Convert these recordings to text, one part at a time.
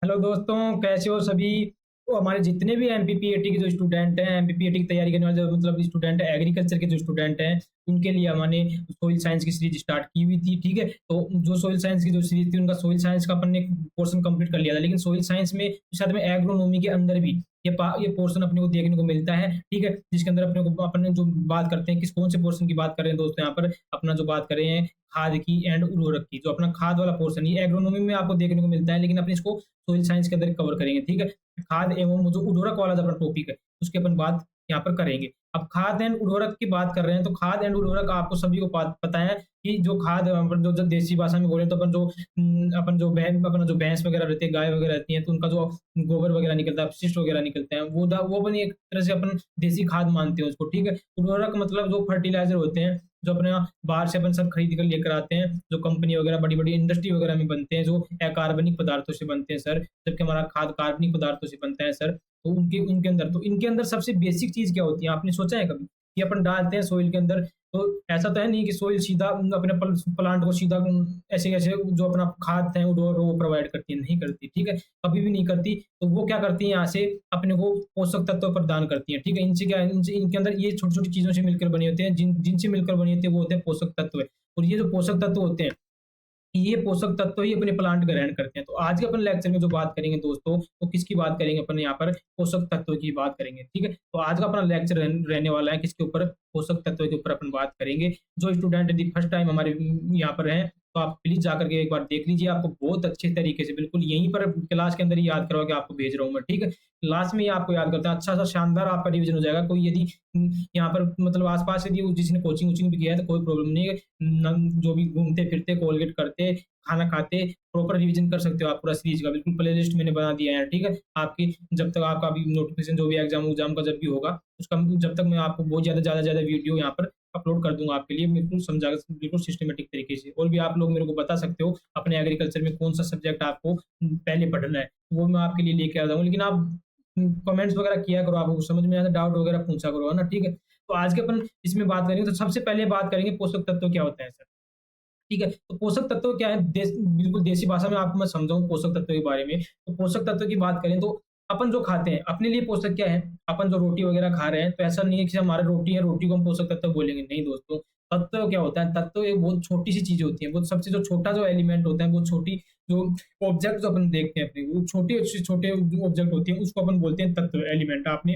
Hello दोस्तों, कैसे हो सभी? तो हमारे जितने भी एमपीपीएटी के जो स्टूडेंट हैं, एमपीपीएटी की तैयारी करने वाले जो मतलब स्टूडेंट हैं, एग्रीकल्चर के जो स्टूडेंट हैं, उनके लिए हमने सोइल साइंस की सीरीज स्टार्ट की हुई थी। ठीक है, तो जो सोइल साइंस की जो सीरीज थी, उनका सोइल साइंस का अपन ने पोर्शन कंप्लीट कर लिया था। लेकिन सोइल साइंस में साथ में एग्रोनॉमी के अंदर भी ये पोर्शन अपने को देखने को मिलता है। ठीक है, जिसके अंदर अपने को अपन जो बात करते हैं, किस कौन से पोर्शन की बात कर रहे हैं दोस्तों, यहाँ पर अपना जो बात कर रहे हैं खाद की एंड उर्वरक की। जो अपना खाद वाला पोर्शन ये एग्रोनॉमी में आपको देखने को मिलता है, लेकिन अपन इसको सोइल साइंस के अंदर कवर करेंगे। ठीक है, खाद एवं जो उर्वरक वाला जो अपना टॉपिक है, उसकी अपन बात यहाँ पर करेंगे। अब खाद एंड उर्वरक की बात कर रहे हैं, तो खाद एंड उर्वरक आपको सभी को पता है कि जो खाद अपन जो देसी भाषा में बोले तो अपन जो अपना जो भैंस वगैरह रहती है, गाय वगैरह रहती है, तो उनका जो गोबर वगैरह निकलता है, अपशिष्ट वगैरह निकलते हैं, वो अपन एक तरह से अपन देसी खाद मानते हैं उसको। ठीक है, उर्वरक मतलब जो फर्टिलाइजर होते हैं, जो अपने बाहर से अपन सब खरीद कर लेकर आते हैं, जो कंपनी वगैरह बड़ी-बड़ी इंडस्ट्री वगैरह में बनते हैं, जो अकार्बनिक पदार्थों से बनते हैं सर, जबकि हमारा खाद कार्बनिक पदार्थों से बनता है सर। तो उनके उनके अंदर तो इनके अंदर सबसे बेसिक चीज़ क्या होती है? आपने सोचा है कभी? कि अपन डालते हैं सोइल के अंदर, तो ऐसा तो है नहीं कि सोइल सीधा अपने प्लांट को सीधा ऐसे-ऐसे जो अपना खाद है वो प्रोवाइड करती है, नहीं करती। ठीक है? कभी भी नहीं करती। तो वो क्या करती है, यहाँ से अपने को पोषक तत्व प्रदान करती है। ठीक है? इनसे क्या है, इनसे इनके अंदर ये छोटी-छोटी चीज़ों से मिलकर बने होते हैं, जिनसे मिलकर बने होते हैं वो होते हैं पोषक तत्व। और ये जो पोषक तत्व होते हैं, ये पोषक तत्व ही अपने प्लांट ग्रहण करते हैं। तो आज के अपन लेक्चर में जो बात करेंगे दोस्तों, वो किसकी बात करेंगे, अपन यहाँ पर पोषक तत्व की बात करेंगे। ठीक है, तो आज का अपना लेक्चर रहने वाला है किसके ऊपर, पोषक तत्व के ऊपर अपन बात करेंगे। जो स्टूडेंट यदि फर्स्ट टाइम हमारे यहाँ पर हैं, तो आप प्लीज जाकर के एक बार देख लीजिए। आपको बहुत अच्छे तरीके से बिल्कुल यहीं पर क्लास के अंदर ही याद करवा के आपको भेज रहा हूँ मैं। ठीक है, क्लास में ही आपको याद करता है, अच्छा सा शानदार आपका रिविजन हो जाएगा। कोई यदि यहाँ पर मतलब आसपास यदि जिसने कोचिंग वोचिंग भी किया है, तो कोई प्रॉब्लम नहीं है। जो भी घूमते फिरते कोलगेट करते खाना खाते प्रॉपर रिवीजन कर सकते हो आप पूरा सीरीज का। बिल्कुल प्लेलिस्ट मैंने बना दिया है। ठीक है, आपकी जब तक आपका अभी नोटिफिकेशन जो भी एग्जाम का जब भी होगा, उसका जब तक मैं आपको बहुत ज्यादा वीडियो यहाँ पर अपलोड कर दूंगा आपके लिए, बिल्कुल समझा बिल्कुल सिस्टमेटिक तरीके से। और भी आप लोग मेरे को बता सकते हो अपने एग्रीकल्चर में कौन सा सब्जेक्ट आपको पहले पढ़ना है, वो मैं आपके लिए लेके आता हूँ। लेकिन आप कमेंट्स वगैरह किया करो, आपको समझ में आता डाउट वगैरह पूछा करो, है ना। ठीक है, तो आज के अपन इसमें बात करेंगे, तो सबसे पहले बात करेंगे पोषक तत्व क्या होता है सर। ठीक है, तो पोषक तत्व क्या है, बिल्कुल देसी भाषा में आपको मैं समझाऊँ पोषक तत्व के बारे में। तो पोषक तत्व की बात करें, तो अपन जो खाते हैं, अपने लिए पोषक क्या है? अपन जो रोटी वगैरह खा रहे हैं, तो ऐसा नहीं है कि हमारा रोटी है, रोटी को हम पोषक तत्व बोलेंगे, नहीं दोस्तों। तत्व क्या होता है? तत्व एक बहुत छोटी-सी चीज़ होती है, वो सबसे जो छोटा जो एलिमेंट होता है, वो छोटी जो ऑब्जेक्ट जो अपन देखते हैं अपने, वो छोटे से छोटे ऑब्जेक्ट होते हैं, उसको अपन बोलते हैं तत्व, एलिमेंट। आपने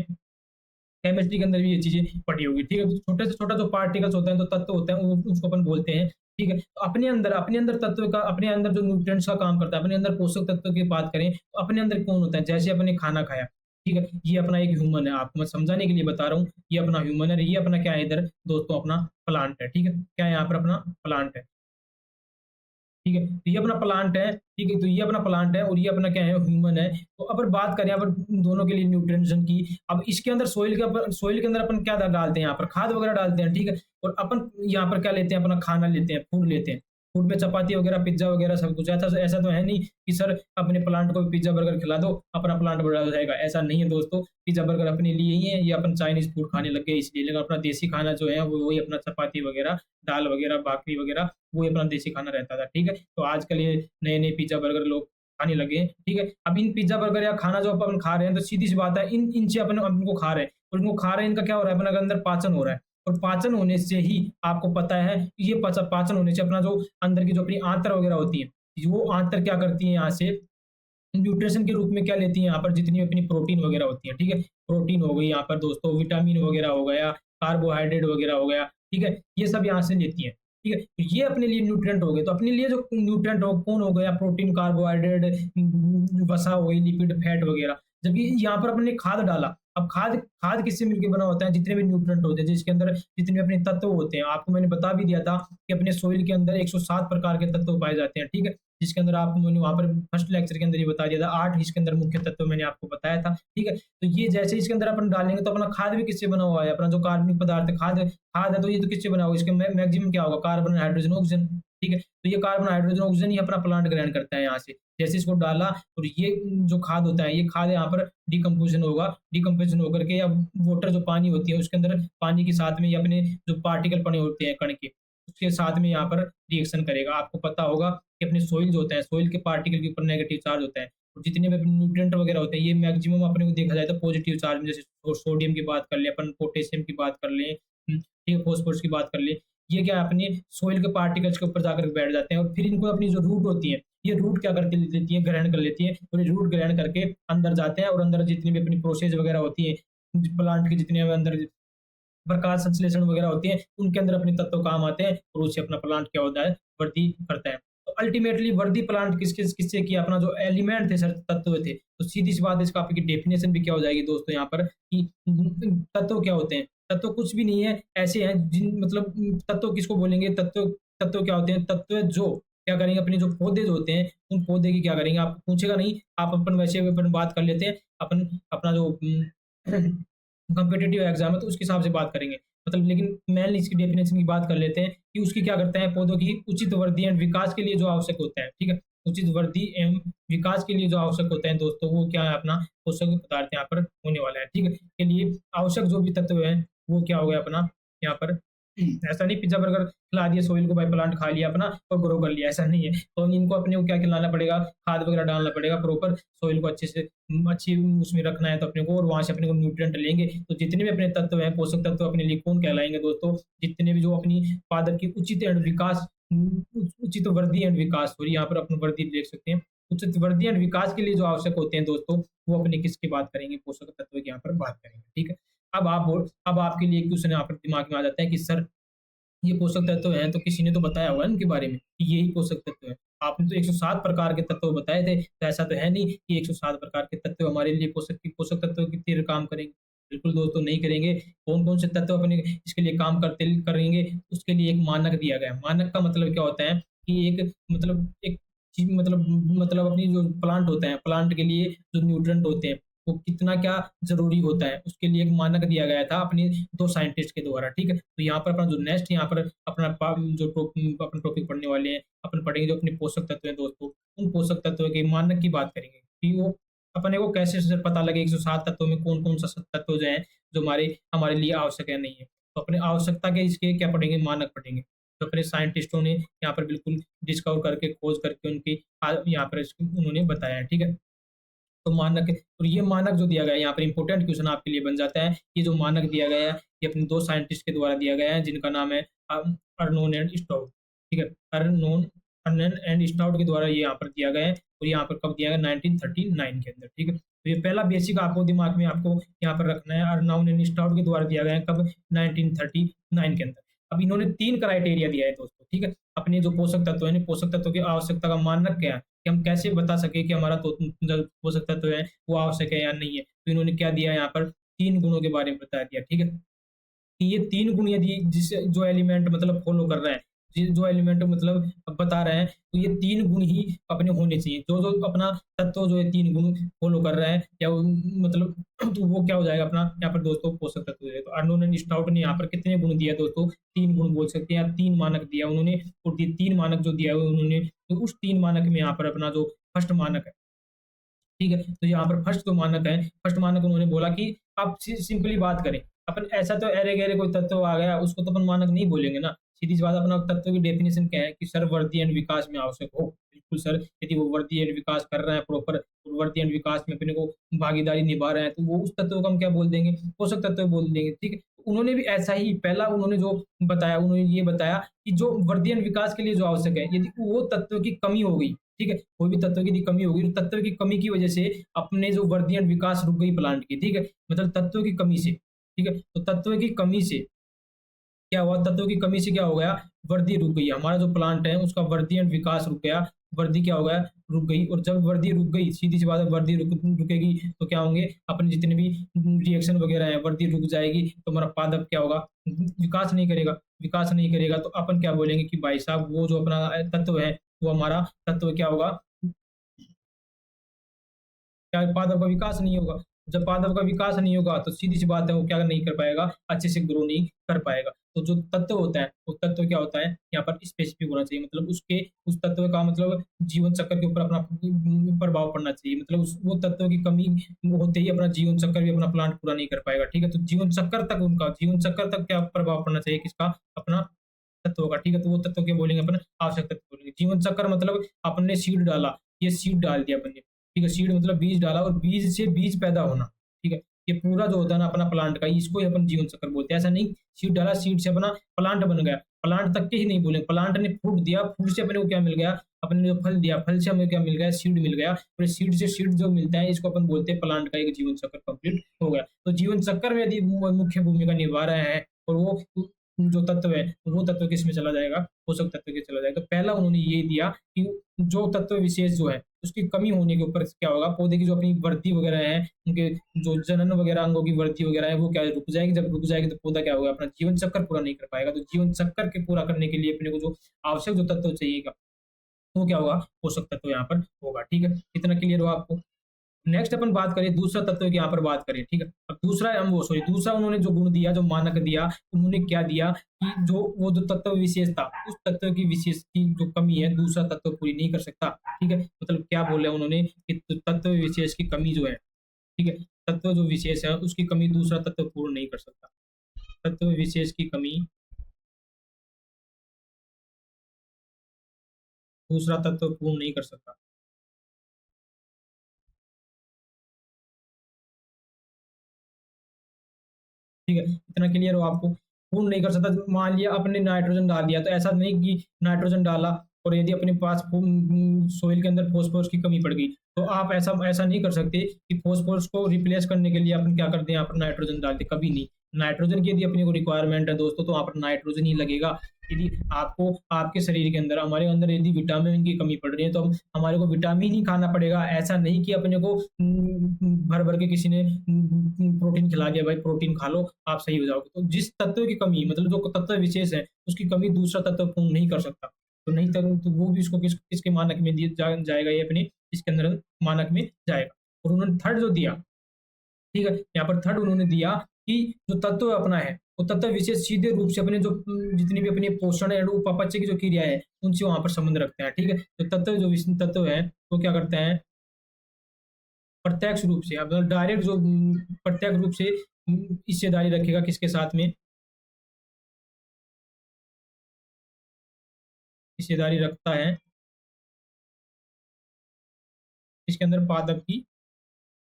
केमिस्ट्री के अंदर भी ये चीज़ें पढ़ी होगी। ठीक है? तो छोटे से छोटा जो पार्टिकल्स होता है, जो तत्व होता है, उ उसको अपन बोलते हैं। ठीक है? तो अपने अंदर तत्व का, अपने अंदर जो न्यूट्रिएंट्स का काम करता है, अपने अंदर पोषक तत्व की बात करें, तो अपने अंदर कौन होता है? जैसे आपने खाना खाया, ठीक है? ये अपना एक ह्यूमन है, आपको मैं समझाने के लिए बता रहा हूँ। ये अपना ह्यूमन है, ये अपना क्या है इधर दोस्तों, अपना प्लांट है। ठीक है? क्या है यहाँ पर, अपना प्लांट है। ठीक है? तो ये अपना प्लांट है, ठीक है? तो ये अपना प्लांट है और ये अपना क्या है, ह्यूमन है। तो अगर बात करें यहाँ पर दोनों के लिए न्यूट्रिएंट्स की, अब इसके अंदर सोइल के अंदर अपन क्या डालते हैं, यहाँ पर खाद वगैरह डालते हैं। ठीक है? और अपन यहाँ पर क्या लेते हैं, अपना खाना लेते हैं, फूड लेते हैं। फूड में चपाती वगैरह, पिज़्ज़ा वगैरह सब कुछ। ऐसा ऐसा तो है नहीं कि सर अपने प्लांट को पिज़्ज़ा बर्गर खिला दो, अपना प्लांट बड़ा हो जाएगा। ऐसा नहीं है दोस्तों, पिज़्ज़ा बर्गर अपने लिए ही है, ये अपन चाइनीज़ फूड खाने लग गए इसलिए। लेकिन अपना देसी खाना जो है, वो वही अपना चपाती वगैरह, दाल वगैरह, बाकरी वगैरह, वही अपना देसी खाना रहता था। ठीक है? तो आजकल ये नए-नए पिज़्ज़ा बर्गर लोग खाने लगे हैं। ठीक है? अब इन पिज़्ज़ा बर्गर या खाना जो अपन खा रहे हैं, तो सीधी-सी बात है, इन इनसे अपन इनको खा रहे हैं, और इनको खा रहे हैं, इनका क्या हो रहा है, अपने अंदर पाचन हो रहा है। और पाचन होने से ही आपको पता है, ये पाचन होने से अपना जो अंदर की जो अपनी आंत्र वगैरह होती है, वो आंत्र क्या करती है, यहाँ से न्यूट्रिशन के रूप में क्या लेती है, यहाँ पर जितनी अपनी प्रोटीन वगैरह होती है। ठीक है? प्रोटीन हो गई यहाँ पर दोस्तों, विटामिन वगैरह हो गया, कार्बोहाइड्रेट वगैरह हो गया। ठीक है? ये सब यहाँ से लेती है। ठीक है? तो ये अपने लिए न्यूट्रिएंट हो गए। तो अपने लिए जो न्यूट्रिएंट हो कौन हो गया, प्रोटीन, कार्बोहाइड्रेट, वसा हो गई, लिपिड, फैट वगैरह। जबकि यहाँ पर अपने खाद डाला। अब खाद खाद किससे मिलके बना होता है? जितने भी न्यूट्रिएंट होते हैं, जिसके अंदर जितने भी अपने तत्व होते हैं, आपको मैंने बता भी दिया था कि अपने सोइल के अंदर 107 प्रकार के तत्व पाए जाते हैं। ठीक है? जिसके अंदर आपको मैंने वहाँ पर फर्स्ट लेक्चर के अंदर ही बता दिया था, 8 इसके अंदर मुख्य तत्व मैंने आपको बताया था। ठीक है? तो ये जैसे इसके अंदर अपन डालेंगे, तो अपना खाद भी किससे बना हुआ है? अपना जो कार्बनिक पदार्थ है, खाद खाद है, तो ये तो किससे बना हुआ है? इसके मैक्सिमम क्या होगा? Carbon, hydrogen, oxygen. ठीक है? तो ये कार्बन, हाइड्रोजन, ऑक्सीजन ही अपना प्लांट ग्रहण करता है यहाँ से। जैसे इसको डाला, और ये जो खाद होता है, ये खाद यहाँ पर डिकम्पोज़िशन होगा। डिकम्पोज़िशन होकर के, या वाटर जो पानी होती है, उसके अंदर पानी के साथ में ये अपने जो पार्टिकल पड़े होते हैं कण के, उसके साथ में यहाँ पर रिएक्शन करेगा। आपको पता होगा कि अपने सोइल जो होते हैं, सोइल के पार्टिकल के ऊपर नेगेटिव चार्ज होता है। और जितने भी अपने न्यूट्रिएंट वगैरह होते हैं, ये मैक्सिमम अपने को देखा जाए तो पॉजिटिव चार्ज में, जैसे सोडियम की बात कर लें अपन, पोटेशियम की बात कर लें, ठीक है, फास्फोरस की बात कर लें। ये क्या है, अपने सॉइल के पार्टिकल्स के ऊपर जाकर बैठ जाते हैं और फिर इनको अपनी जो रूट होती है, ये रूट क्या करके लेती है, ग्रहण कर लेती है, और ये रूट ग्रहण करके अंदर जाते हैं और अंदर जितनी भी अपनी प्रोसेस वगैरह होती है, प्लांट के जितने भी अंदर प्रकाश संश्लेषण वगैरह होती है, उनके अंदर अपने तत्व काम आते हैं और उससे अपना प्लांट क्या होता है, वृद्धि करता है। तो अल्टीमेटली वृद्धि प्लांट किससे किया, अपना जो एलिमेंट थे सर, तत्व थे। तो सीधी सी बात है, इसका आपकी डेफिनेशन भी क्या हो जाएगी दोस्तों यहाँ पर, कि तत्व क्या होते हैं। तत्व कुछ भी नहीं है, ऐसे हैं जिन मतलब तत्व किसको बोलेंगे, तत्व तत्व क्या होते हैं, तत्व जो क्या करेंगे, अपने जो पौधे जो होते हैं, उन पौधे की क्या करेंगे, आप पूछेगा नहीं, आप अपन वैसे अपन बात कर लेते हैं, अपन अपना जो कॉम्पिटिटिव एग्जाम है तो उसके हिसाब से बात करेंगे, मतलब लेकिन मेनली इसकी डेफिनेशन की बात कर लेते हैं कि उसकी क्या करता है, पौधों की उचित वृद्धि एंड विकास के लिए जो आवश्यक होता है, ठीक है, उचित वृद्धि एवं विकास के लिए जो आवश्यक होता है दोस्तों, वो क्या है, अपना पोषक पदार्थ यहाँ पर होने वाला है, ठीक है, के लिए आवश्यक जो भी तत्व है, वो क्या हो गया अपना यहाँ पर। ऐसा नहीं पिज्जा बर्गर खिला दिया सोइल को, भाई प्लांट खा लिया अपना और ग्रो कर लिया, ऐसा नहीं है। तो इनको अपने को क्या खिलाना पड़ेगा, खाद वगैरह डालना पड़ेगा, प्रॉपर सोइल को अच्छे से अच्छी उसमें रखना है तो अपने को, और वहां से अपने को न्यूट्रिएंट लेंगे। तो जितने भी अपने तत्व हैं, पोषक तत्व अपने लिए कौन कहलाएंगे दोस्तों, जितने भी जो अपनी पादप की उचित एंड विकास, उचित वृद्धि एंड विकास, सॉरी यहाँ पर अपनी वृद्धि देख सकते हैं, उचित वृद्धि एंड विकास के लिए जो आवश्यक होते हैं दोस्तों, वो अपने किसकी बात करेंगे, पोषक तत्व की यहाँ पर बात करेंगे, ठीक है। अब आपके लिए क्वेश्चन यहाँ पर दिमाग में आ जाता है कि सर ये पोषक तत्व हैं, तो किसी ने तो बताया होगा इनके बारे में कि यही पोषक तत्व है। आपने तो 107 प्रकार के तत्व बताए थे, तो ऐसा तो है नहीं कि 107 प्रकार के तत्व हमारे लिए पोषक तत्व की तरह काम करेंगे। बिल्कुल दोस्तों नहीं करेंगे। कौन-कौन से तत्व अपने इसके लिए काम करेंगे, उसके लिए एक मानक दिया गया है। मानक का मतलब क्या होता है कि एक चीज़, मतलब अपनी जो प्लांट होता है, प्लांट के लिए जो न्यूट्रिएंट होते हैं, वो कितना क्या ज़रूरी होता है, उसके लिए एक मानक दिया गया था अपने 2 साइंटिस्ट के द्वारा, ठीक है? तो यहाँ पर अपना जो नेक्स्ट यहाँ पर अपना अपन टॉपिक पढ़ने वाले हैं, अपन पढ़ेंगे जो अपने पोषक तत्व हैं दोस्तों, उन पोषक तत्वों के मानक की बात करेंगे कि वो अपने को कैसे से पता लगे 107 तत्वों में कौन-कौन सा तत्व जो है, जो हमारे हमारे लिए आवश्यक है, नहीं है। तो अपने आवश्यकता के इसके क्या पढ़ेंगे, मानक पढ़ेंगे। तो अपने साइंटिस्टों ने यहाँ पर बिल्कुल डिस्कवर करके, खोज करके उनकी यहाँ पर उन्होंने बताया है, ठीक है? तो मानक, और ये मानक जो दिया गया है यहाँ पर इंपॉर्टेंट क्वेश्चन आपके लिए बन जाता है। ये जो मानक दिया गया है, ये अपने 2 साइंटिस्ट के द्वारा दिया गया है, जिनका नाम है अर्नोन एंड स्टाउट, ठीक है? अर्नन एंड स्टाउट के द्वारा ये यहाँ पर दिया गया है, और यहाँ पर कब दिया गया, 1939 के अंदर, ठीक है? तो ये पहला बेसिक आपको दिमाग में आपको यहाँ पर रखना है, अर्नोन एंड स्टाउट के द्वारा दिया गया है, कब, 1939 के अंदर। अब इन्होंने 3 क्राइटेरिया दिया है दोस्तों, ठीक है? अपने जो पोषक तत्व है, पोषक तत्वों की आवश्यकता का मानक क्या है, कि हम कैसे बता सके कि हमारा तो जो पोषक तत्व है वो आवश्यक है या नहीं है। तो इन्होंने क्या दिया यहाँ पर, 3 गुणों के बारे में बता दिया, ठीक है? कि ये 3 गुण यदि जिसे जो एलिमेंट मतलब फ़ॉलो कर रहा है, जो एलिमेंट मतलब बता रहे हैं, तो ये 3 गुण ही अपने होने चाहिए। जो-जो अपना तत्व जो है 3 गुण फ़ॉलो कर रहा है, या वो मतलब तो वो क्या हो जाएगा अपना यहाँ पर दोस्तों, पोषक तत्व है। तो अर्नोन एंड स्टाउट ने यहाँ पर कितने गुण दिया दोस्तों? 3 गुण बोल सकते हैं, या 3 मानक दिया उन्होंने, और ये 3 मानक जो दिया है उन्होंने, तो उस 3 मानक में यहाँ पर अपना जो फर्स्ट मानक है, ठीक है? तो यहाँ पर फर्स्ट जो मानक है, फर्स्ट मानक उन्होंने बोला कि आप सिंपली बात करें, अपन ऐसा तो अरे-गहरे कोई तत्व आ गया, उसको तो अपन मानक नहीं बोलेंगे ना। सीधी सी बात, अपना तत्व की डेफिनिशन क्या है कि सर वृद्धि एंड विकास में आवश्यक हो। बिल्कुल सर, यदि वो वृद्धि एंड विकास कर रहा है प्रॉपर, वृद्धि एंड विकास में अपने को भागीदारी निभा रहे हैं, तो वो उस तत्व को हम क्या बोल देंगे? पोषक तत्व बोल देंगे, ठीक है? उन्होंने भी ऐसा ही पहला उन्होंने जो बताया, उन्होंने ये बताया कि जो वृद्धि एंड विकास के लिए जो आवश्यक है, यदि वो तत्व की कमी हो गई, ठीक है? कोई भी तत्व की यदि कमी होगी, तो तत्व की कमी की वजह से अपने जो वृद्धि एंड विकास रुक गई प्लांट की, ठीक है? मतलब तत्व की कमी से, ठीक है? तो तत्व की कमी से क्या हुआ, तत्व की कमी से क्या हो गया, वृद्धि रुक गई। हमारा जो प्लांट है उसका वृद्धि एंड विकास रुक गया, वृद्धि क्या हो गया, रुक गई। और जब वृद्धि रुक गई, सीधी सी बात है, वृद्धि रुकेगी तो क्या होंगे, अपने जितने भी रिएक्शन वगैरह है, वृद्धि रुक जाएगी, तो हमारा पादप क्या होगा, विकास नहीं करेगा। विकास नहीं करेगा तो अपन क्या बोलेंगे कि भाई साहब वो जो अपना तत्व है, वो हमारा तत्व क्या होगा, क्या पादप का विकास नहीं होगा। जब पादप का विकास नहीं होगा तो सीधी-सी बात है, वो क्या नहीं कर पाएगा, अच्छे से ग्रो नहीं कर पाएगा। तो जो तत्व होता है, वो तत्व क्या होता है, यहाँ पर स्पेसिफिक होना चाहिए, मतलब उसके उस तत्व का मतलब जीवन चक्र के ऊपर अपना प्रभाव पड़ना चाहिए। मतलब उस वो तत्व की कमी होते ही अपना जीवन चक्र भी अपना प्लांट पूरा नहीं कर पाएगा, ठीक है? तो जीवन चक्र तक क्या प्रभाव पड़ना चाहिए, किसका, अपना तत्व का, ठीक है? तो वो तत्व क्या बोलेंगे अपन, आवश्यक तत्व बोलेंगे। जीवन चक्र मतलब आपने सीड डाला, ये सीड डाल दिया अपन ने, ठीक है? सीड मतलब बीज डाला और बीज से बीज पैदा होना, ठीक है? ये पूरा जो होता है ना अपना प्लांट का, इसको ही अपन जीवन चक्र बोलते हैं। ऐसा नहीं सीड डाला, सीड से अपना प्लांट बन गया, प्लांट तक के ही नहीं बोलेंगे, प्लांट ने फ्रूट दिया, फ्रूट से अपने को क्या मिल गया, अपने जो फल दिया, फल से हमें क्या मिल गया, सीड मिल गया, और सीड से सीड जो मिलता है इसको अपन बोलते हैं प्लांट का एक जीवन चक्र कंप्लीट हो गया। तो जीवन चक्र में यदि मुख्य भूमिका निभा रहे हैं और वो जो तत्व है वो तत्व किसमें चला जाएगा, पोषक तत्व के चला जाएगा। तो पहला उन्होंने ये दिया कि जो तत्व विशेष जो है उसकी कमी होने के ऊपर क्या होगा, पौधे की जो अपनी वृद्धि वगैरह है, उनके जो जनन वगैरह अंगों की वृद्धि वगैरह है वो क्या है, रुक जाएगी। जब रुक जाएगी तो पौधा क्या होगा, अपना जीवन चक्र पूरा नहीं कर पाएगा। तो जीवन चक्र के पूरा करने के लिए अपने को जो आवश्यक जो तत्व चाहिएगा वो क्या होगा, पोषक तत्व यहाँ पर होगा। ठीक है, इतना क्लियर हुआ आपको। नेक्स्ट अपन बात करें दूसरा तत्व की, यहाँ पर बात करें। ठीक है, अब दूसरा हम वो सॉरी दूसरा उन्होंने जो गुण दिया, जो मानक दिया, उन्होंने क्या दिया कि जो वो जो तत्व विशेष था उस तत्व की विशेष की जो कमी है दूसरा तत्व पूरी नहीं कर सकता। ठीक है, मतलब क्या बोले उन्होंने कि तत्व विशेष की कमी जो है, ठीक है, तत्व जो विशेष है उसकी कमी दूसरा तत्व पूर्ण नहीं कर सकता। तत्व विशेष की कमी दूसरा तत्व पूर्ण नहीं कर सकता। ठीक है, इतना क्लियर हो आपको। पूर्ण नहीं कर सकता, तो मान लिया आपने नाइट्रोजन डाल दिया, तो ऐसा नहीं कि नाइट्रोजन डाला और यदि अपने पास सोइल के अंदर फास्फोरस की कमी पड़ गई, तो आप ऐसा ऐसा नहीं कर सकते कि फास्फोरस को रिप्लेस करने के लिए अपन क्या करते हैं, यहाँ पर नाइट्रोजन डालते, कभी नहीं। नाइट्रोजन की यदि अपने को रिक्वायरमेंट है दोस्तों, तो वहाँ पर नाइट्रोजन ही लगेगा। यदि आपको आपके शरीर के अंदर, हमारे अंदर यदि विटामिन की कमी पड़ रही है, तो हम हमारे को विटामिन ही खाना पड़ेगा। ऐसा नहीं कि अपने को भर भर के किसी ने प्रोटीन खिला दिया, भाई प्रोटीन खा लो आप सही हो जाओगे। तो जिस तत्व की कमी, मतलब जो तत्व विशेष है उसकी कमी दूसरा तत्व पूर्ण नहीं कर सकता, तो नहीं तो वो भी इसको किसके मानक में दिया जाएगा, ये अपने इसके अंदर मानक में जाएगा। और उन्होंने थर्ड जो दिया, ठीक है, यहाँ पर थर्ड उन्होंने दिया कि जो तत्व अपना है वो तत्व विशेष सीधे रूप से अपने जो जितनी भी अपनी पोषण है उपापचय की जो क्रिया है उनसे वहां पर संबंध रखते हैं। ठीक है, तो तत्व जो तत्व है वो क्या करते हैं, प्रत्यक्ष रूप से, अब डायरेक्ट जो प्रत्यक्ष रूप से हिस्सेदारी रखेगा किसके साथ में, हिस्सेदारी रखता है इसके अंदर पादप की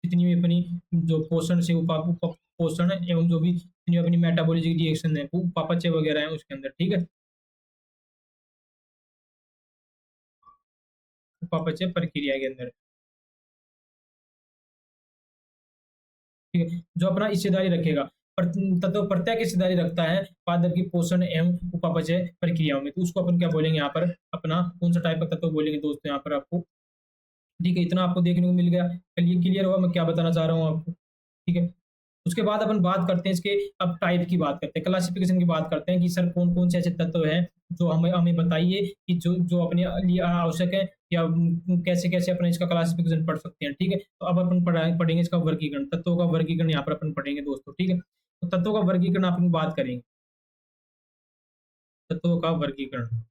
जितनी भी अपनी जो पोषण से पोषण एवं जो भी जितनी अपनी मेटाबॉलिक रिएक्शन है उपापचय वगैरह है उसके अंदर। ठीक है, उपापचय प्रक्रिया के अंदर, ठीक है, जो अपना हिस्सेदारी रखेगा, तत्व प्रत्येक हिस्सेदारी रखता है पादप की पोषण एवं उपापचय प्रक्रियाओं में, तो उसको अपन क्या बोलेंगे यहाँ पर, अपना कौन सा टाइप का तत्व बोलेंगे दोस्तों यहाँ पर आपको। ठीक है, इतना आपको देखने को मिल गया, क्लियर क्लियर होगा मैं क्या बताना चाह रहा हूँ आपको। ठीक है, उसके बाद अपन बात करते हैं इसके, अब टाइप की बात करते हैं, क्लासिफिकेशन की बात करते हैं कि सर कौन कौन से ऐसे तत्व हैं जो हमें हमें बताइए कि जो जो अपने लिए आवश्यक है, या कैसे कैसे अपने इसका क्लासिफिकेशन पढ़ सकते हैं। ठीक है, तो अब अपन पढ़ेंगे इसका वर्गीकरण, तत्वों का वर्गीकरण यहाँ पर अपन पढ़ेंगे दोस्तों। ठीक है, तो तत्वों का वर्गीकरण अपन बात करेंगे, तत्वों का वर्गीकरण।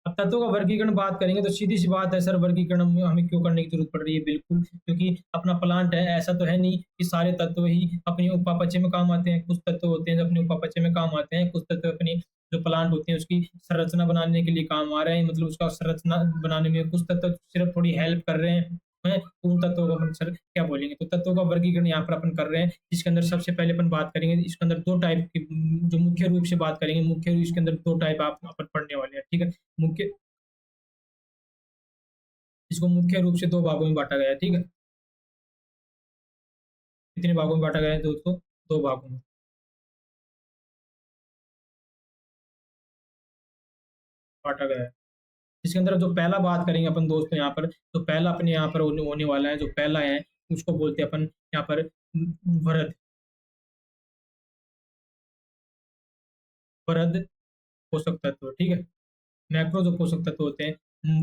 अब तत्वों का वर्गीकरण बात करेंगे तो सीधी सी बात है सर, वर्गीकरण हमें क्यों करने की जरूरत पड़ रही है, बिल्कुल क्योंकि अपना प्लांट है, ऐसा तो है नहीं कि सारे तत्व ही अपने उपापचय में काम आते हैं। कुछ तत्व होते हैं जो अपने उपापचय में काम आते हैं, कुछ तत्व अपनी जो प्लांट होते हैं उसकी संरचना बनाने के लिए काम आ रहे हैं, मतलब उसका संरचना बनाने में कुछ तत्व सिर्फ थोड़ी हेल्प कर रहे हैं। उन तत्वों को अपन सर क्या बोलेंगे, तो तत्वों का वर्गीकरण यहाँ पर अपन कर रहे हैं, जिसके अंदर सबसे पहले अपन बात करेंगे इसके अंदर दो टाइप की, जो मुख्य रूप से बात करेंगे, मुख्य रूप इसके अंदर दो टाइप आप अपन पढ़ने वाले हैं। ठीक है, मुख्य इसको मुख्य रूप से दो भागों में बांटा गया है। ठीक है, कितने भागों में बांटा गया है दोस्तों, दो भागों में बांटा गया है। इसके अंदर जो पहला बात करेंगे अपन दोस्तों यहाँ पर, तो पहला अपने यहाँ पर होने वाला है, जो पहला है उसको बोलते हैं अपन यहाँ पर वृहद, वृहद पोषक तत्व। ठीक है, मैक्रो जो पोषक तत्व होते हैं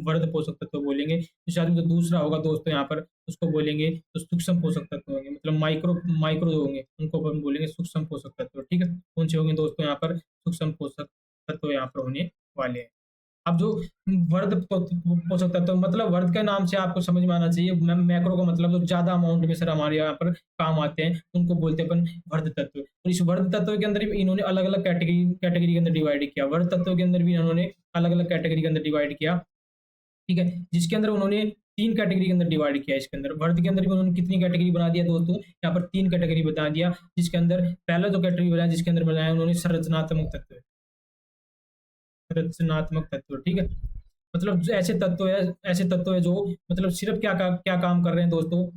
वृहद पोषक तत्व बोलेंगे। इस आदमी जो दूसरा होगा दोस्तों यहाँ पर उसको बोलेंगे तो सूक्ष्म पोषक तत्व होंगे, मतलब माइक्रो माइक्रो जो होंगे उनको अपन बोलेंगे सूक्ष्म पोषक तत्व। ठीक है, कौन से होंगे दोस्तों यहाँ पर, सूक्ष्म पोषक तत्व यहाँ पर होने वाले हैं। अब जो वर्ध पोषक तत्व, मतलब वर्ध के नाम से आपको समझ में आना चाहिए, मैक्रो का मतलब जो ज्यादा अमाउंट में सर हमारे यहाँ पर काम आते हैं उनको बोलते हैं अपन वर्ध तत्व। और इस वर्ध तत्व के अंदर भी इन्होंने अलग अलग कैटेगरी कैटेगरी के अंदर डिवाइड किया, वर्ध तत्व के अंदर भी इन्होंने अलग अलग कैटेगरी के अंदर डिवाइड किया। ठीक है, जिसके अंदर उन्होंने 3 कैटेगरी के अंदर डिवाइड किया है। इसके अंदर वर्ड के अंदर भी उन्होंने कितनी कैटेगरी बना दिया दोस्तों, यहाँ पर 3 कैटेगरी बता दिया, जिसके अंदर पहला जो कैटेगरी बनाया, जिसके अंदर बनाया उन्होंने संरचनात्मक तत्व, संरचनात्मक तत्व, ठीक है। मतलब जो ऐसे तत्व है जो मतलब सिर्फ क्या काम कर रहे हैं दोस्तों,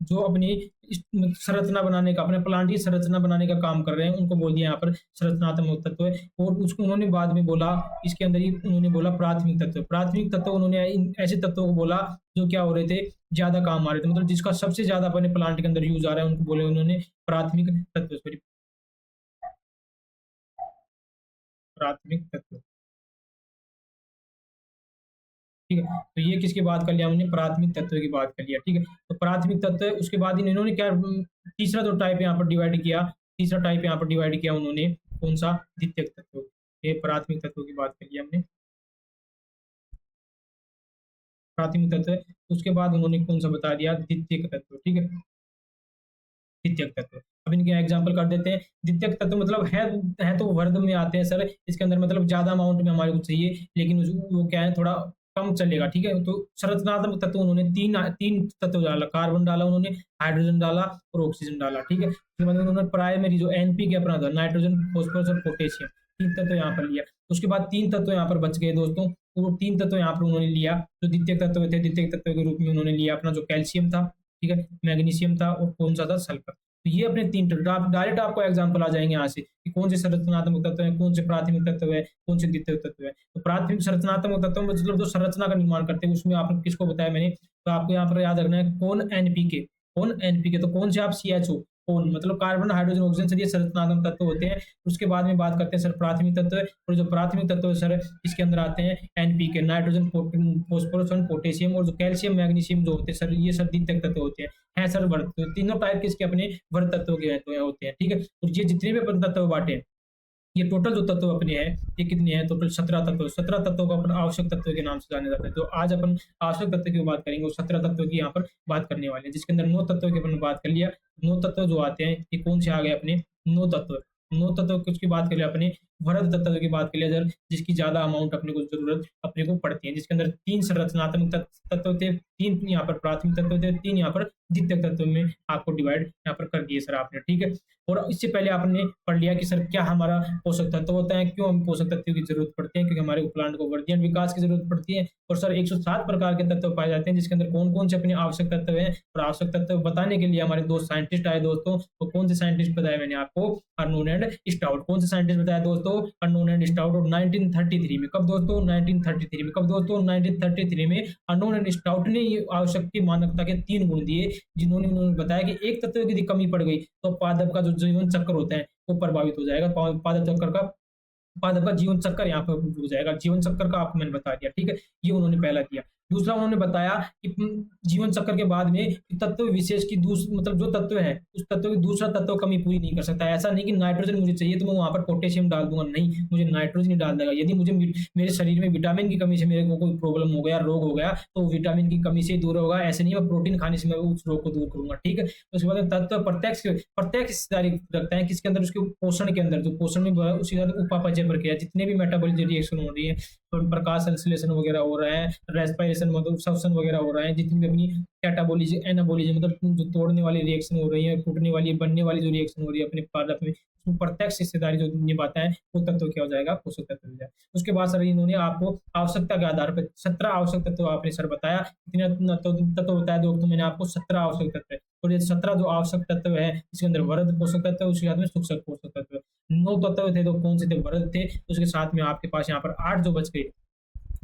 जो अपनी संरचना बनाने का, अपने प्लांट की संरचना बनाने का काम कर रहे हैं, उनको बोल दिया यहाँ पर संरचनात्मक तत्व है। और उसको उन्होंने बाद में बोला, इसके अंदर ही उन्होंने बोला प्राथमिक तत्व। प्राथमिक तत्व उन्होंने ऐसे तत्वों को बोला जो क्या हो रहे थे, ज्यादा काम आ रहे थे, मतलब जिसका सबसे ज्यादा अपने प्लांट के अंदर यूज आ रहा है, उनको बोले उन्होंने प्राथमिक तत्व, सॉरी प्राथमिक तत्व, ठीक है। तो ये किसकी बात कर लिया हमने, प्राथमिक तत्व की बात कर लिया, ठीक है। तो प्राथमिक तत्व है, उसके बाद इन्होंने क्या तीसरा जो टाइप यहाँ पर डिवाइड किया, तीसरा टाइप यहाँ पर डिवाइड किया उन्होंने, कौन सा, द्वितीयक तत्व। ये प्राथमिक तत्व की बात कर लिया हमने, प्राथमिक तत्व है। उसके बाद उन्होंने कौन सा बता दिया, द्वितीयक तत्व, ठीक है, द्वितीयक तत्व। अब इनके एग्जांपल कर देते हैं। द्वितीयक तत्व मतलब है तो वर्ग में आते हैं सर, इसके अंदर मतलब ज्यादा अमाउंट में हमारे को चाहिए, लेकिन वो क्या है, थोड़ा कम चलेगा, ठीक है। तो संरचनात्मक तत्व उन्होंने तीन तीन तत्व डाला, कार्बन डाला उन्होंने, हाइड्रोजन डाला और ऑक्सीजन डाला, ठीक है। उसके बाद उन्होंने प्राइमरी जो एनपीके अपना था, नाइट्रोजन, फॉस्फोरस और पोटेशियम, तीन तत्व यहाँ पर लिया। उसके बाद तीन तत्व यहाँ पर बच गए दोस्तों, वो तीन तत्व यहाँ पर उन्होंने लिया जो द्वितीयक तत्व थे, द्वितीयक तत्व के रूप में उन्होंने लिया अपना जो कैल्शियम था, ठीक है, मैग्नीशियम था और कौन सा था, सल्फर। तो ये अपने तीन तत्व, आप डायरेक्ट आपको एग्जांपल आ जाएंगे यहाँ से कि कौन से संरचनात्मक तत्व है, कौन से प्राथमिक तत्व है, कौन से द्वितीयक तत्व है। तो प्राथमिक संरचनात्मक तत्व मतलब जो संरचना का निर्माण करते हैं, उसमें आपको किसको बताया मैंने, तो आपको यहाँ पर याद रखना है कौन एनपीके, कौन एनपीके, तो कौन से आप सीएचओ, कौन मतलब कार्बन हाइड्रोजन ऑक्सीजन से ये संरचनात्मक तत्व होते हैं। उसके बाद में बात करते हैं सर प्राथमिक तत्व, और जो प्राथमिक तत्व है सर इसके अंदर आते हैं एनपीके, नाइट्रोजन, फॉस्फोरस और पोटेशियम, और जो कैल्शियम मैग्नीशियम जो होते हैं सर, ये सब द्वितीयक तत्व होते हैं सर वर्ग। तो तीनों टाइप के इसके अपने वर्ग तत्व के होते हैं, ठीक है। और ये जितने भी अपन तत्व बांटे, ये टोटल जो तत्व अपने हैं, ये कितने हैं, टोटल 17 तत्व, 17 तत्वों को अपन आवश्यक तत्व के नाम से जाने जाते हैं। तो आज अपन आवश्यक तत्व की बात करेंगे, वो 17 तत्वों की यहाँ पर बात करने वाले हैं, जिसके अंदर 9 तत्वों की अपन बात कर लिया। 9 तत्व जो आते हैं, ये कौन से आ गए अपने 9 तत्व, 9 तत्व की बात कर लिया अपने, वृहद तत्व की बात कर लिया सर, जिसकी ज्यादा अमाउंट अपने को जरूरत अपने को पड़ती है, जिसके अंदर 3 संरचनात्मक तत्व थे, 3 यहाँ पर प्राथमिक तत्व थे, 3 यहाँ पर द्वितीयक तत्व में आपको डिवाइड यहाँ पर कर दिए सर आपने, ठीक है। और इससे पहले आपने पढ़ लिया कि सर क्या हमारा पोषक तत्व होता है, क्यों हम पोषक तत्वों की जरूरत पड़ती है, क्योंकि हमारे प्लांट को वर्धन विकास की जरूरत पड़ती है। और सर 107 प्रकार के तत्व पाए जाते हैं, जिसके अंदर कौन कौन से अपने आवश्यक तत्व हैं। और आवश्यक तत्व बताने के लिए हमारे दो साइंटिस्ट आए दोस्तों, तो कौन से साइंटिस्ट बताया मैंने आपको, अर्नोन एंड स्टाउट। कौन से साइंटिस्ट बताया दोस्तों, अर्नोन एंड स्टाउट। और 1933 में, कब दोस्तों, 1933 में, कब दोस्तों, 1933 में अर्नोन एंड स्टाउट ने ये आवश्यक की मानकता के 3 गुण दिए, जिन्होंने उन्होंने बताया कि एक तत्व की यदि कमी पड़ गई तो पादप का जो जीवन चक्र होता है वो प्रभावित हो जाएगा, पादप चक्र का, पादप का जीवन चक्कर यहाँ पर रुक जाएगा। जीवन चक्कर का आपको मैंने बता दिया, ठीक है, ये उन्होंने पहला दिया। दूसरा उन्होंने बताया कि जीवन चक्र के बाद में तत्व विशेष की मतलब जो तत्व है उस तत्व की दूसरा तत्व कमी पूरी नहीं कर सकता। ऐसा नहीं कि नाइट्रोजन मुझे चाहिए तो मैं वहां पर पोटेशियम डाल दूंगा, नहीं, मुझे नाइट्रोजन ही डाल देगा। यदि मुझे मेरे शरीर में विटामिन की कमी से मेरे को कोई प्रॉब्लम हो गया, रोग हो गया, तो विटामिन की कमी से दूर होगा। ऐसे नहीं मैं प्रोटीन खाने से मैं उस रोग को दूर करूंगा, ठीक है। उसके बाद तत्व प्रत्यक्ष हिस्सेदारी रखता है किसके अंदर, उसके पोषण के अंदर, जो पोषण में उसके साथ उपापचय प्रक्रिया, जितने भी मेटाबॉलिक रिएक्शन हो रही है, प्रकाश संश्लेषण वगैरह हो रहा है, रेस्पिरेशन मतलब श्वसन वगैरह हो रहा है, जितनी भी अपनी कैटाबोलिज्म, एनाबोलिज्म मतलब जो तोड़ने वाली रिएक्शन हो रही है, टूटने वाली, बनने वाली जो रिएक्शन हो रही है अपने पादप में, उसमें प्रत्यक्ष हिस्सेदारी जो निभाता है वो तत्व क्या हो जाएगा, पोषक तत्व हो जाएगा। उसके बाद सर इन्होंने आपको आवश्यकता के आधार पर 17 आवश्यक तत्व आपने सर बताया, कितने तत्व बताया दोस्तों मैंने आपको, 17 आवश्यक तत्व है। और ये 17 जो आवश्यक तत्व है इसके अंदर वृहद पोषक तत्व, उसके साथ में सूक्ष्म पोषक तत्व, 9 तत्व थे तो कौन से थे, वृहद थे। उसके साथ में आपके पास यहाँ पर 8 जो बच गए,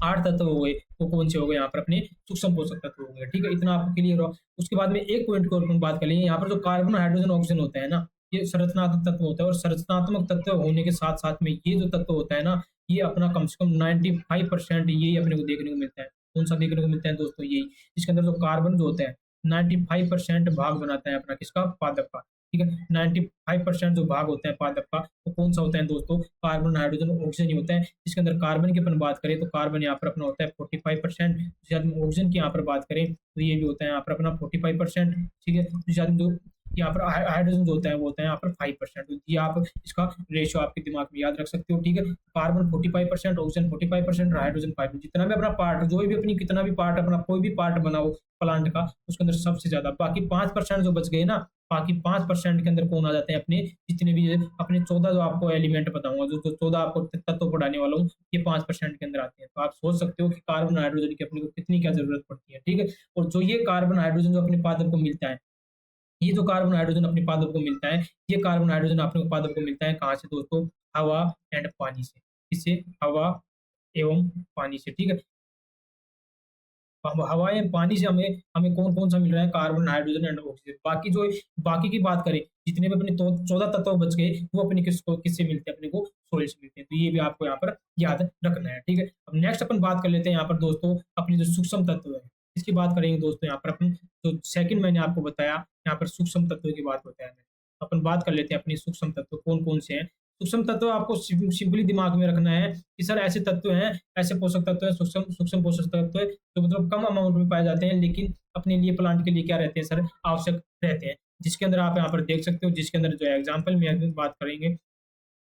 8 तत्व हो गए, वो कौन से हो गए यहाँ पर अपने सूक्ष्म पोषक तत्व हो गए, ठीक है। इतना आपको क्लियर हो। उसके बाद में एक पॉइंट को अपन बात कर लेंगे, यहाँ पर जो कार्बन, हाइड्रोजन, ऑक्सीजन होता है ना, ये संरचनात्मक तत्व होता है। और संरचनात्मक तत्व होने के साथ साथ में ये जो तत्व होता है ना, ये अपना कम से कम 95% यही अपने को देखने को मिलता है। कौन सा देखने को मिलता है दोस्तों, यही, इसके अंदर जो कार्बन जो होता है 95% भाग बनाता है अपना किसका, पादप का, ठीक है। 95% जो भाग होता है पादप का वो कौन सा होता है दोस्तों, कार्बन, हाइड्रोजन, ऑक्सीजन ही होता है। इसके अंदर कार्बन की अपन बात करें तो कार्बन यहाँ पर अपना होता है 45%, ऑक्सीजन की यहाँ पर बात करें तो ये भी होता है यहाँ पर अपना 45%, ठीक है। जो यहाँ पर हाइड्रोजन जो होता है वो होता है यहाँ पर 5%। तो ये आप इसका रेशियो आपके दिमाग में याद रख सकते हो, ठीक है। Carbon 45%, oxygen 45%, hydrogen 5। जितना भी अपना पार्ट, जो भी अपनी कितना भी पार्ट, अपना कोई भी पार्ट बना हो प्लांट का, उसके अंदर सबसे ज्यादा, बाकी 5% जो बच गए ना, बाकी 5% के अंदर कौन आ जाते हैं अपने जितने भी अपने 14 जो आपको एलिमेंट बताऊंगा, जो 14 आपको तत्व पढ़ाने वाला हूँ, ये 5% के अंदर आते हैं। तो आप सोच सकते हो कि कार्बन हाइड्रोजन की अपने को कितनी क्या जरूरत पड़ती है, ठीक है। और जो ये कार्बन हाइड्रोजन जो अपने पादप को मिलता है, ये जो कार्बन हाइड्रोजन अपने पादप को मिलता है, ये कार्बन हाइड्रोजन अपने पादप को मिलता है कहाँ से दोस्तों? हवा एंड पानी से। इससे हवा एवं पानी से, ठीक है। हवा या पानी से हमें हमें कौन कौन सा मिल रहा है? Carbon, hydrogen and oxygen. बाकी की बात करें, जितने भी अपने 14 तत्व बच गए, वो अपने किससे मिलते हैं? अपने को सोइल से मिलते हैं। तो ये भी आपको यहाँ पर याद रखना है, ठीक है। अब नेक्स्ट अपन बात कर लेते हैं यहाँ पर दोस्तों, अपनी जो सूक्ष्म तत्व है, इसकी बात करेंगे दोस्तों। यहाँ पर अपन जो सेकंड मैंने आपको बताया, यहाँ पर सूक्ष्म तत्वों की बात होता है। अपन बात कर लेते हैं अपनी सूक्ष्म तत्व कौन कौन से हैं। सूक्ष्म तत्व आपको सिंपली दिमाग में रखना है कि सर ऐसे तत्व हैं, ऐसे पोषक तत्व हैं, सूक्ष्म सूक्ष्म पोषक तत्व है, तो मतलब कम अमाउंट में पाए जाते हैं, लेकिन अपने लिए प्लांट के लिए क्या रहते हैं सर? आवश्यक रहते हैं। जिसके अंदर आप यहाँ पर देख सकते हो, जिसके अंदर जो एग्जाम्पल में बात करेंगे,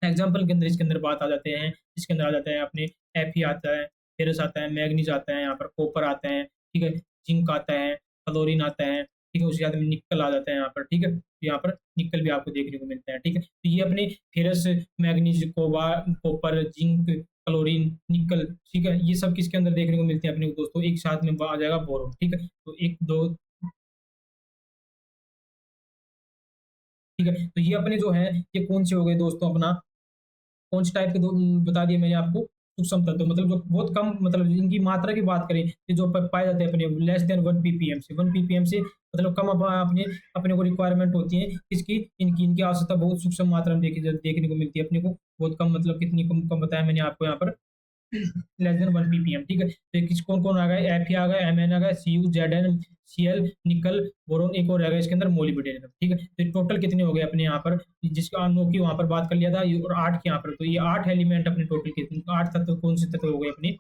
एग्जाम्पल के अंदर इसके अंदर बात आ जाते हैं, इसके अंदर आ जाता है अपने Fe आता है, फेरस आता है, मैग्नीज आता है, यहाँ पर कॉपर आता है, ठीक है, जिंक आता है, क्लोरीन आता है, ठीक है, उसके बाद में निकल आ जाता है यहाँ पर, ठीक है। तो यहाँ पर निकल भी आपको देखने को मिलता है, ठीक है। तो ये अपने ferrous, manganese, copper, zinc, chlorine, निकल, ठीक है, ये सब किसके अंदर देखने को मिलते हैं अपने को दोस्तों? एक साथ में आ जाएगा बोरोन, ठीक है। तो एक दो, ठीक है। तो ये अपने जो है, ये कौन से हो गए दोस्तों? अपना कौन से टाइप के दो बता दिए मैंने आपको? सूक्ष्म तत्व, मतलब जो बहुत कम, मतलब इनकी मात्रा की बात करें, ये जो पाए जाते हैं अपने लेस देन 1 ppm से, 1 ppm से मतलब कम अपने अपने को रिक्वायरमेंट होती है किसकी? इनकी इनकी आवश्यकता बहुत सूक्ष्म मात्रा में देखने को मिलती है अपने को, बहुत कम, मतलब कितनी कम कम बताया मैंने आपको यहाँ पर, लेस देन 1 ppm, ठीक है। तो ये किस कौन कौन आ गया? Fe आ गया, Mn आ गया, Cu, Zn, Cl, निकल, बोरोन, एक और आ गया इसके अंदर मोलिब्डेनम, ठीक है। तो टोटल कितने हो गए अपने यहाँ पर? जिसका अणु की वहां पर बात कर लिया था, और 8 के यहाँ पर, तो ये 8 एलिमेंट अपने टोटल कितने, 8 तत्व कौन से तत्व हो गए अपने?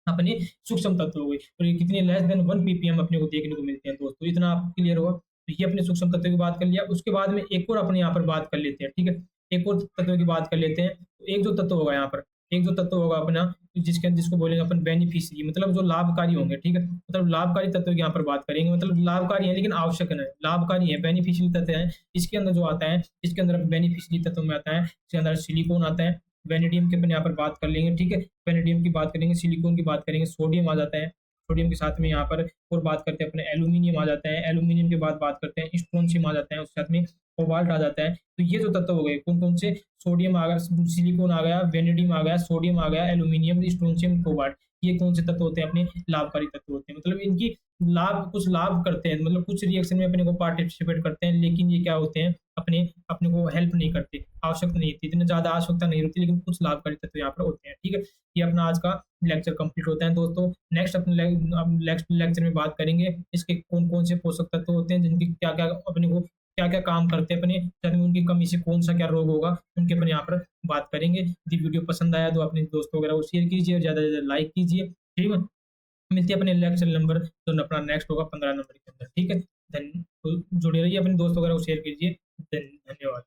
अपने सूक्ष्म तत्व हो गए। और ये कितने? लेस देन 1 ppm अपने को देखने को मिलते हैं दोस्तों। इतना आप क्लियर होगा। तो ये अपने सूक्ष्म तत्व की बात कर लिया। उसके बाद में एक और अपने यहाँ पर बात कर लेते हैं, ठीक है। एक और तत्व की बात कर लेते हैं। तो एक जो तत्व होगा यहाँ पर, एक जो तत्व होगा अपना, जिसको बोलेंगे अपन बेनिफिशियरी, मतलब जो लाभकारी होंगे, ठीक है। मतलब लाभकारी तत्व की यहाँ पर बात करेंगे, मतलब लाभकारी है लेकिन आवश्यक नहीं, लाभकारी है, बेनिफिशियरी तत्व है। इसके अंदर जो आता है, इसके अंदर बेनिफिशियरी तत्व में आता है, इसके अंदर सिलिकॉन आता है, वेनेडियम की अपन यहाँ पर बात कर लेंगे, ठीक है। वेनेडियम की बात करेंगे, सिलिकॉन की बात करेंगे, सोडियम आ जाता है, सोडियम के साथ में यहाँ पर और बात करते हैं अपने एल्यूमिनियम आ जाता है, एल्यूमिनियम के बाद बात करते हैं स्ट्रोंशियम आ जाता है, उसके साथ में कोबाल्ट आ जाता है। तो ये जो तत्व हो गए कौन कौन से? सोडियम आ गया, सिलिकॉन आ गया, वेनेडियम आ गया, सोडियम आ गया, एल्यूमिनियम, स्ट्रोंशियम, कोबाल्ट, ये कौन से तत्व होते हैं? अपने लाभकारी तत्व होते हैं। मतलब इनकी कुछ लाभ करते हैं, मतलब कुछ रिएक्शन में अपने को पार्टिसिपेट करते हैं, लेकिन ये क्या होते हैं? अपने अपने को हेल्प नहीं करते, आवश्यकता नहीं होती, इतनी ज्यादा आवश्यकता नहीं होती, लेकिन कुछ लाभकारी तत्व यहाँ पर होते हैं, ठीक है। ये अपना आज का लेक्चर कंप्लीट होता है दोस्तों। नेक्स्ट अपने नेक्स्ट लेक्चर में बात करेंगे इसके कौन कौन से पोषक तत्व होते हैं, जिनकी क्या क्या अपने को क्या क्या काम करते हैं अपने शरीर में, उनकी कमी से कौन सा क्या रोग होगा, उनके अपन यहाँ पर बात करेंगे। यदि वीडियो पसंद आया तो अपने दोस्तों वगैरह को शेयर कीजिए और ज्यादा से ज्यादा लाइक कीजिए, ठीक है। मिलती है अपने लेक्चर नंबर, जो अपना नेक्स्ट होगा 15 नंबर के अंदर, ठीक है। धन तो जुड़े रहिए, अपने दोस्तों वगैरह को शेयर कीजिए। धन्यवाद।